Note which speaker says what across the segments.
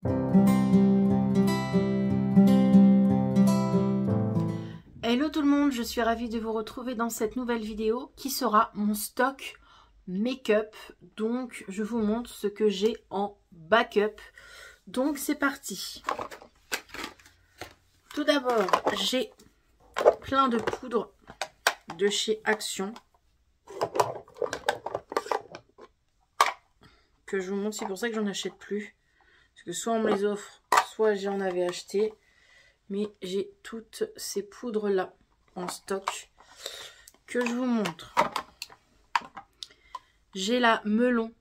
Speaker 1: Hello tout le monde, je suis ravie de vous retrouver dans cette nouvelle vidéo qui sera mon stock make-up. Donc je vous montre ce que j'ai en backup. Donc c'est parti. Tout d'abord, j'ai plein de poudre de chez Action que je vous montre, c'est pour ça que j'en achète plus. Parce que soit on me les offre, soit j'en avais acheté. Mais j'ai toutes ces poudres là en stock que je vous montre. J'ai la melon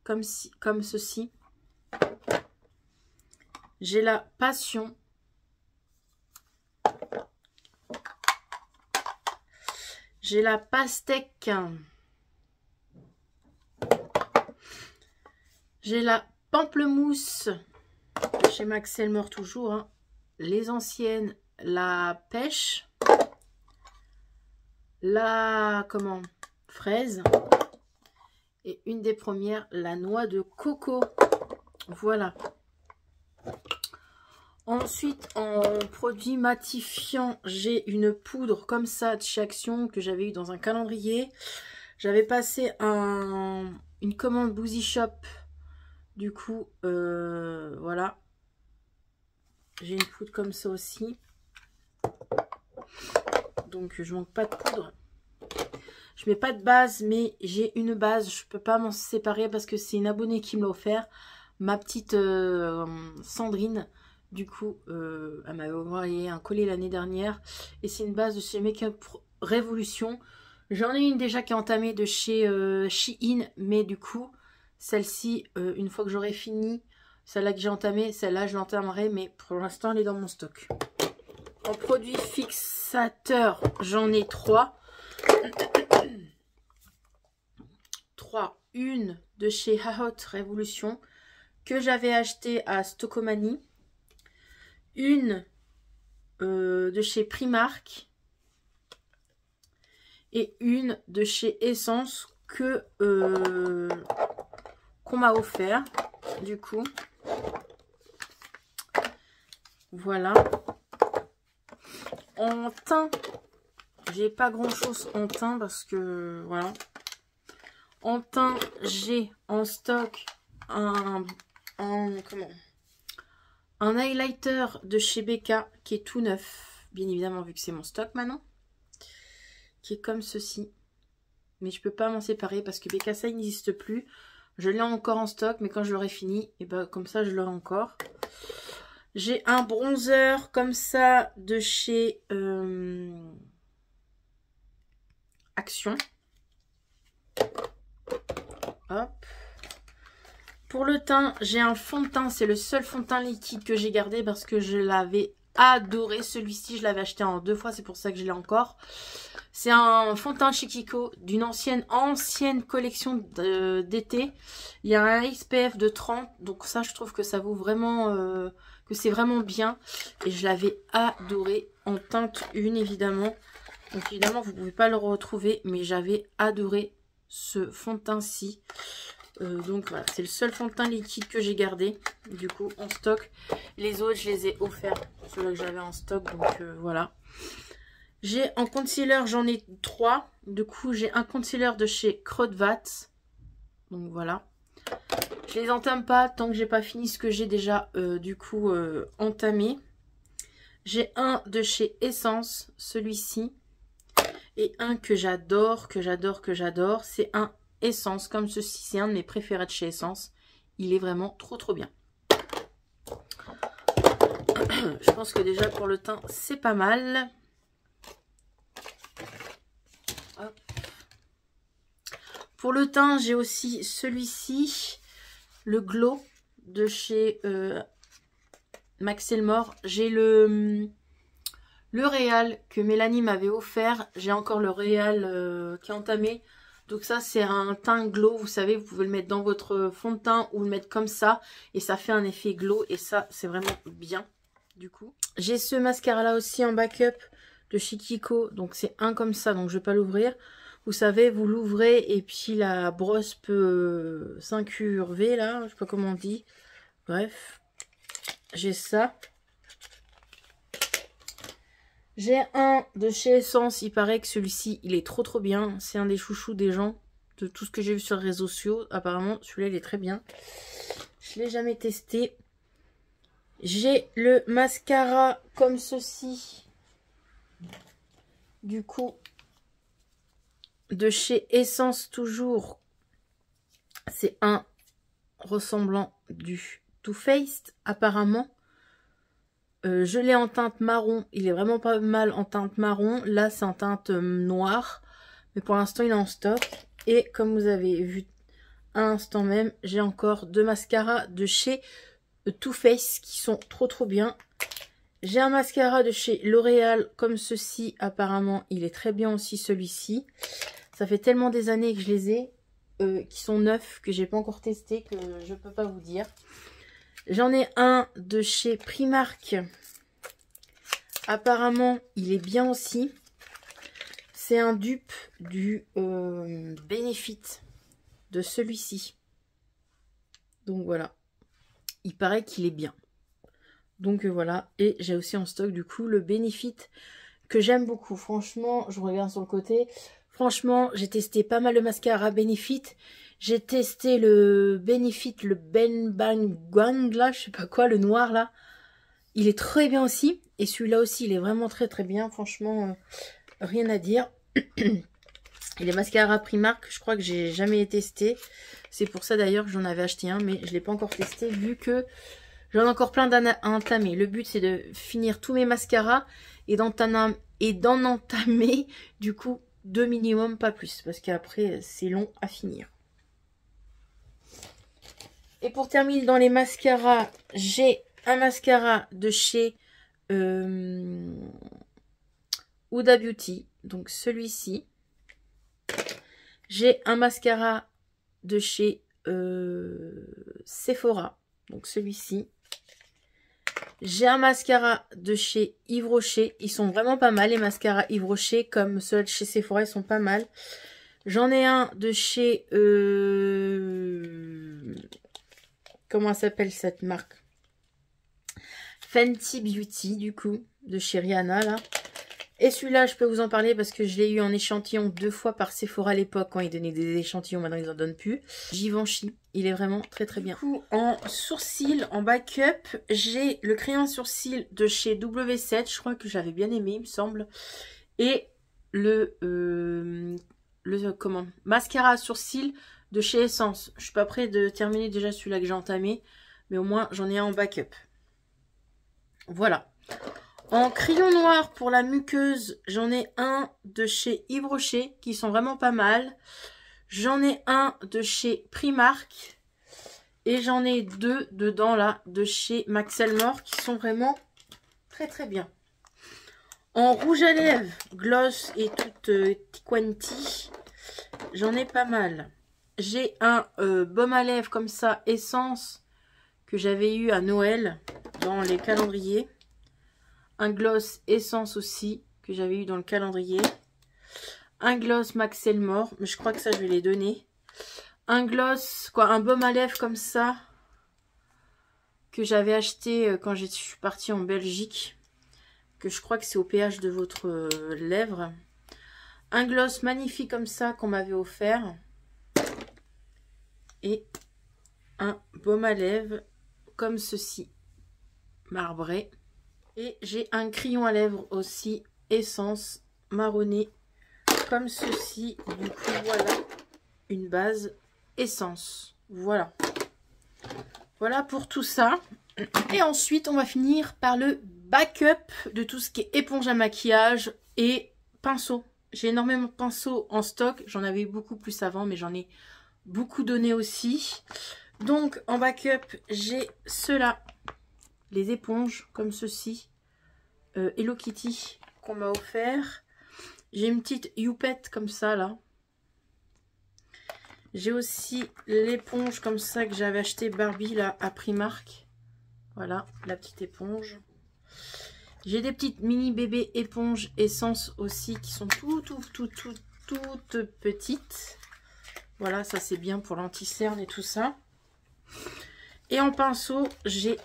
Speaker 1: comme ceci. J'ai la passion. J'ai la pastèque. J'ai la pamplemousse de chez Max Elmer toujours. Hein. Les anciennes, la pêche. La fraise. Et une des premières, la noix de coco. Voilà. Ensuite, en produit matifiant, j'ai une poudre comme ça de chez Action que j'avais eu dans un calendrier. J'avais passé une commande Boozy Shop. Du coup, voilà. J'ai une poudre comme ça aussi. Donc, je manque pas de poudre. Je mets pas de base, mais j'ai une base. Je peux pas m'en séparer parce que c'est une abonnée qui me l'a offert. Ma petite Sandrine. Du coup, elle m'avait envoyé un collier l'année dernière. Et c'est une base de chez Make-up Révolution. J'en ai une déjà qui est entamée de chez Shein. Mais du coup, celle-ci, une fois que j'aurai fini, celle-là que j'ai entamée, celle-là je l'entamerai. Mais pour l'instant, elle est dans mon stock. En produit fixateur, j'en ai 3. 3. Une de chez Hot Révolution que j'avais acheté à Stockomanie. Une de chez Primark. Et une de chez Essence que qu'on m'a offert. Du coup. Voilà. En teint, j'ai pas grand chose en teint parce que voilà. En teint, j'ai en stock un highlighter de chez Becca qui est tout neuf, bien évidemment vu que c'est mon stock maintenant, qui est comme ceci. Mais je peux pas m'en séparer parce que Becca ça n'existe plus. Je l'ai encore en stock, mais quand je l'aurai fini, et ben comme ça je l'aurai encore. J'ai un bronzer comme ça de chez Action. Hop. Pour le teint, j'ai un fond de teint. C'est le seul fond de teint liquide que j'ai gardé parce que je l'avais adoré. Celui-ci, je l'avais acheté en 2 fois. C'est pour ça que je l'ai encore. C'est un fond de teint chez Kiko d'une ancienne collection d'été. Il y a un SPF de 30. Donc ça, je trouve que ça vaut vraiment... que c'est vraiment bien. Et je l'avais adoré en teinte 1, évidemment. Donc évidemment, vous ne pouvez pas le retrouver. Mais j'avais adoré ce fond de teint-ci. Donc voilà, c'est le seul fond de teint liquide que j'ai gardé du coup en stock. Les autres je les ai offerts, ceux-là que j'avais en stock, donc voilà. J'ai en concealer, j'en ai 3. Du coup j'ai un concealer de chez Kruidvat. Donc voilà. Je les entame pas tant que j'ai pas fini ce que j'ai déjà du coup entamé. J'ai un de chez Essence, celui-ci. Et un que j'adore, c'est un Essence comme ceci, c'est un de mes préférés de chez Essence. Il est vraiment trop bien. Je pense que déjà pour le teint c'est pas mal. Hop. Pour le teint j'ai aussi celui-ci, le Glow de chez Max Elmore. J'ai le Réal que Mélanie m'avait offert. J'ai encore le Réal qui est entamé. Donc ça c'est un teint glow, vous savez, vous pouvez le mettre dans votre fond de teint ou le mettre comme ça. Et ça fait un effet glow et ça c'est vraiment bien du coup. J'ai ce mascara là aussi en backup de chez Kiko. Donc c'est un comme ça, donc je vais pas l'ouvrir. Vous savez, vous l'ouvrez et puis la brosse peut s'incurver là, je sais pas comment on dit. Bref. j'ai ça. J'ai un de chez Essence, il paraît que celui-ci, il est trop bien. C'est un des chouchous des gens, de tout ce que j'ai vu sur les réseaux sociaux. Apparemment, celui-là, il est très bien. Je ne l'ai jamais testé. J'ai le mascara comme ceci. Du coup, de chez Essence toujours. C'est un ressemblant du Too Faced, apparemment. Je l'ai en teinte marron. Il est vraiment pas mal en teinte marron. Là, c'est en teinte noire. Mais pour l'instant, il est en stock. Et comme vous avez vu à l'instant même, j'ai encore deux mascaras de chez Too Faced qui sont trop bien. J'ai un mascara de chez L'Oréal comme ceci. Apparemment, il est très bien aussi celui-ci. Ça fait tellement des années que je les ai. Qui sont neufs, que j'ai pas encore testé, que je peux pas vous dire. J'en ai un de chez Primark. Apparemment, il est bien aussi. C'est un dupe du Benefit de celui-ci. Donc voilà. Il paraît qu'il est bien. Donc voilà. Et j'ai aussi en stock du coup le Benefit que j'aime beaucoup. Franchement, je regarde sur le côté. Franchement, j'ai testé pas mal de mascara Benefit. J'ai testé le Benefit, le Ben Bang Gang, là, je sais pas quoi, le noir, là. Il est très bien aussi. Et celui-là aussi, il est vraiment très bien. Franchement, rien à dire. Et les mascaras Primark, je crois que j'ai jamais testé. C'est pour ça d'ailleurs que j'en avais acheté un, mais je l'ai pas encore testé, vu que j'en ai encore plein à entamer. Le but, c'est de finir tous mes mascaras et d'en entamer, du coup, 2 minimum, pas plus. Parce qu'après, c'est long à finir. Et pour terminer dans les mascaras, j'ai un mascara de chez Huda Beauty. Donc celui-ci. J'ai un mascara de chez Sephora. Donc celui-ci. J'ai un mascara de chez Yves Rocher. Ils sont vraiment pas mal les mascaras Yves Rocher. Comme ceux de chez Sephora, ils sont pas mal. J'en ai un de chez... comment s'appelle cette marque? Fenty Beauty, du coup, de chez Rihanna, là. Et celui-là, je peux vous en parler parce que je l'ai eu en échantillon 2 fois par Sephora à l'époque, quand ils donnaient des échantillons, maintenant ils en donnent plus. Givenchy, il est vraiment très bien. Du coup, en sourcil, en backup, j'ai le crayon sourcil de chez W7, je crois que j'avais bien aimé, il me semble. Et le mascara à sourcil de chez Essence. Je suis pas près de terminer déjà celui-là que j'ai entamé, mais au moins j'en ai un en backup. Voilà. En crayon noir pour la muqueuse, j'en ai un de chez Yves Rocher qui sont vraiment pas mal. J'en ai un de chez Primark et j'en ai 2 dedans là de chez Max Elmore qui sont vraiment très bien. En rouge à lèvres, gloss et toute quanti, j'en ai pas mal. J'ai un baume à lèvres comme ça, Essence, que j'avais eu à Noël dans les calendriers. Un gloss Essence aussi, que j'avais eu dans le calendrier. Un gloss Max Elmore, mais je crois que ça je vais les donner. Un gloss, un baume à lèvres comme ça, que j'avais acheté quand je suis partie en Belgique. Que je crois que c'est au pH de votre lèvre. Un gloss magnifique comme ça qu'on m'avait offert. Et un baume à lèvres comme ceci, marbré. Et j'ai un crayon à lèvres aussi, Essence, marronné, comme ceci. Du coup, voilà, une base Essence. Voilà. Voilà pour tout ça. Et ensuite, on va finir par le backup de tout ce qui est éponge à maquillage et pinceau. J'ai énormément de pinceaux en stock. J'en avais beaucoup plus avant, mais j'en ai beaucoup donné aussi. Donc, en backup, j'ai ceux-là. Les éponges, comme ceci. Hello Kitty, qu'on m'a offert. J'ai une petite youpette comme ça, là. J'ai aussi l'éponge comme ça que j'avais acheté Barbie, là, à Primark. Voilà, la petite éponge. J'ai des petites mini bébés éponges Essence aussi qui sont toutes petites. Voilà, ça c'est bien pour l'anti-cerne et tout ça. Et en pinceau, j'ai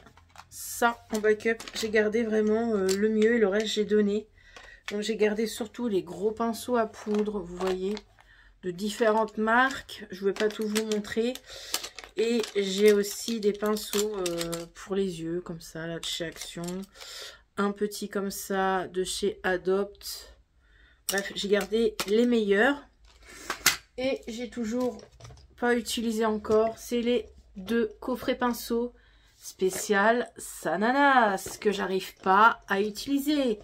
Speaker 1: Ça, en backup, j'ai gardé vraiment le mieux et le reste, j'ai donné. Donc, j'ai gardé surtout les gros pinceaux à poudre, vous voyez, de différentes marques. Je ne vais pas tout vous montrer. Et j'ai aussi des pinceaux pour les yeux, comme ça, là, de chez Action. Un petit comme ça, de chez Adopt. Bref, j'ai gardé les meilleurs. Et j'ai toujours pas utilisé encore. C'est les 2 coffrets pinceaux spécial Sananas que j'arrive pas à utiliser.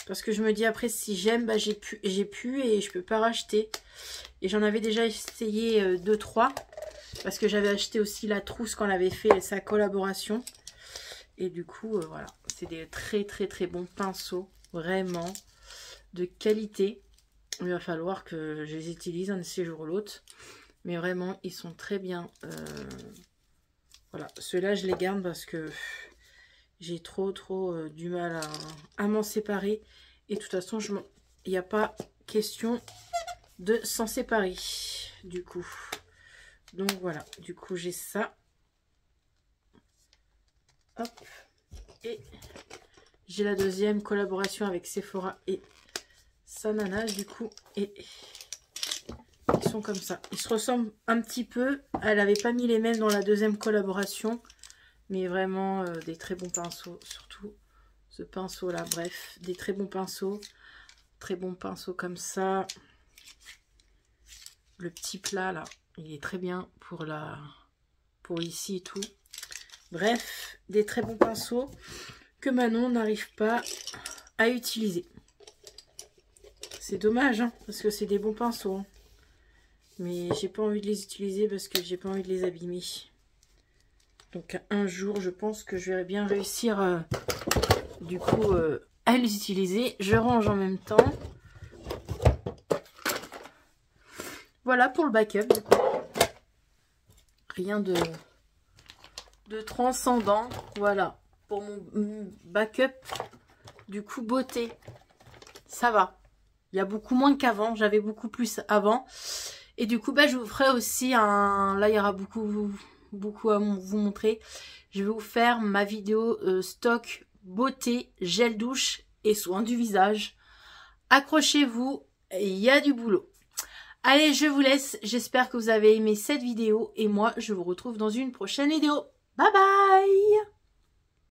Speaker 1: Parce que je me dis après, si j'aime, bah, j'ai pu et je peux pas racheter. Et j'en avais déjà essayé 2-3. Parce que j'avais acheté aussi la trousse quand on avait fait sa collaboration. Et du coup, voilà. C'est des très très très bons pinceaux. Vraiment de qualité. Il va falloir que je les utilise un de ces jours ou l'autre. Mais vraiment, ils sont très bien. Voilà. Ceux-là, je les garde parce que j'ai trop du mal à m'en séparer. Et de toute façon, il n'y a pas question de s'en séparer. Du coup. Donc voilà. Du coup, j'ai ça. Hop. Et j'ai la deuxième collaboration avec Sephora et Sananas du coup. Et ils sont comme ça. Ils se ressemblent un petit peu. Elle n'avait pas mis les mêmes dans la deuxième collaboration. Mais vraiment des très bons pinceaux. Surtout ce pinceau là. Bref, des très bons pinceaux. Très bons pinceaux comme ça. Le petit plat là. Il est très bien pour ici et tout. Bref, des très bons pinceaux que Manon n'arrive pas à utiliser. C'est dommage, hein, parce que c'est des bons pinceaux. Hein. Mais j'ai pas envie de les utiliser parce que j'ai pas envie de les abîmer. Donc un jour, je pense que je vais bien réussir du coup à les utiliser. Je range en même temps. Voilà pour le backup. Du coup. Rien de transcendant. Voilà. Pour mon backup, du coup, beauté. Ça va. Il y a beaucoup moins qu'avant. J'avais beaucoup plus avant. Et du coup, bah, je vous ferai aussi un... Là, il y aura beaucoup à vous montrer. Je vais vous faire ma vidéo stock beauté, gel douche et soins du visage. Accrochez-vous, il y a du boulot. Allez, je vous laisse. J'espère que vous avez aimé cette vidéo. Et moi, je vous retrouve dans une prochaine vidéo. Bye bye!